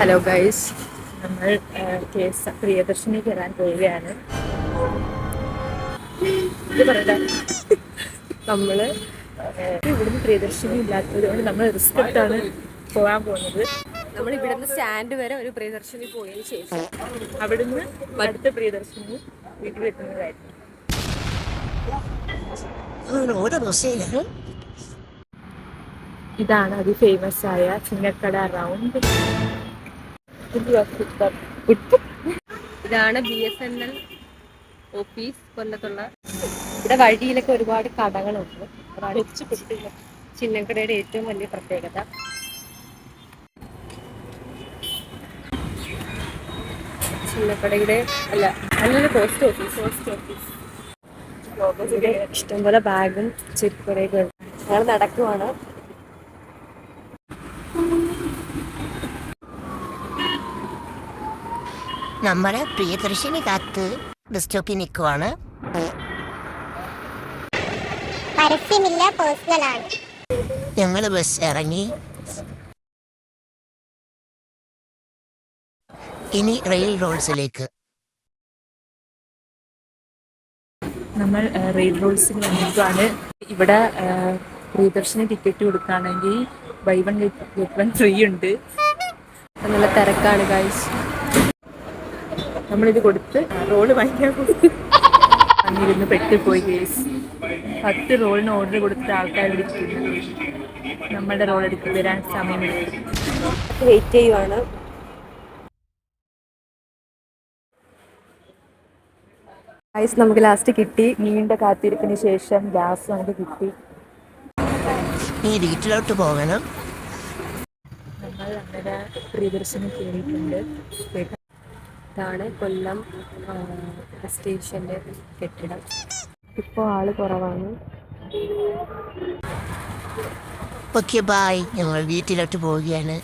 Hello guys, നമ്മൾ പ്രിയദർശിനി കയറാൻ പോവുകയാണ്. ഇത് പറയണ്ട, നമ്മള് ഇവിടുന്ന് പ്രിയദർശിനി ഇല്ലാത്തത് കൊണ്ട് നമ്മൾ റിസ്ക് എടുത്താണ് പോകാൻ പോകുന്നത്. നമ്മൾ ഇവിടുന്ന് സ്റ്റാൻഡ് വരെ ഒരു പ്രിയദർശിനി പോയതിന് ശേഷം അവിടുന്ന് അടുത്ത പ്രിയദർശിനി വീട്ടിലെത്തുന്നതായിരുന്നു. ഇതാണ് അതിഫേമസ് ആയ ചിന്നക്കട റൗണ്ട്. ഇതാണ് BSNL ഓഫീസ് കൊല്ലത്തുള്ള. ഇവിടെ വഴിയിലൊക്കെ ഒരുപാട് കടകളുണ്ട്. ചിന്നക്കടയുടെ ഏറ്റവും വലിയ പ്രത്യേകത. ചിന്നക്കടയുടെ നല്ലൊരു പോസ്റ്റ് ഓഫീസ്. ഇഷ്ടംപോലെ ബാഗും ചെരുപ്പുകളൊക്കെ ഞങ്ങൾ നടക്കുവാണ്. നമ്മുടെ പ്രിയദർശിനി കാത്ത് ബസ് സ്റ്റോപ്പിൽ നിൽക്കുവാണ്. പരസ്യമില്ല, പേഴ്സണലാണ്. ഞങ്ങൾ ബസ് ഇറങ്ങി. ഇനി റെയിൽ റോഡ്സിലേക്ക്. നമ്മൾ റെയിൽ റോഡ്സിൽ വന്നിട്ടാണ്. ഇവിടെ പ്രിയദർശിനി ടിക്കറ്റ് കൊടുക്കുകയാണെങ്കിൽ ബൈ 1 get 1 ഫ്രീ ഉണ്ട്. നല്ല തിരക്കാണ് ഗൈസ്. നമ്മളിത് കൊടുത്ത് റോള് വാങ്ങിക്കാൻ വന്നിരുന്ന് പെട്ടുപോയി ഗൈസ്. 10 റോളിന് ഓർഡർ കൊടുത്തിട്ട് ആൾക്കാർ എടുക്കുന്നു. നമ്മളുടെ റോൾ എടുത്ത് വരാൻ സമയമെടുക്കും. വെയിറ്റ് ചെയ്യുവാണ്. ഗൈസ്, നമുക്ക് ലാസ്റ്റ് കിട്ടി. നീണ്ട കാത്തിരിപ്പിന് ശേഷം ഗ്യാസ് നമുക്ക് കിട്ടി. ഈ വീട്ടിലോട്ട് പോകണം. നമ്മൾ അങ്ങനെ പ്രിയദർശിനി കയറിയിട്ടുണ്ട്. ഇതാണ് കൊല്ലം സ്റ്റേഷൻ്റെ കെട്ടിടം. ഇപ്പോൾ ആള് കുറവാണ്. Okay, bye. ഞങ്ങൾ വീട്ടിലോട്ട് പോവുകയാണ്.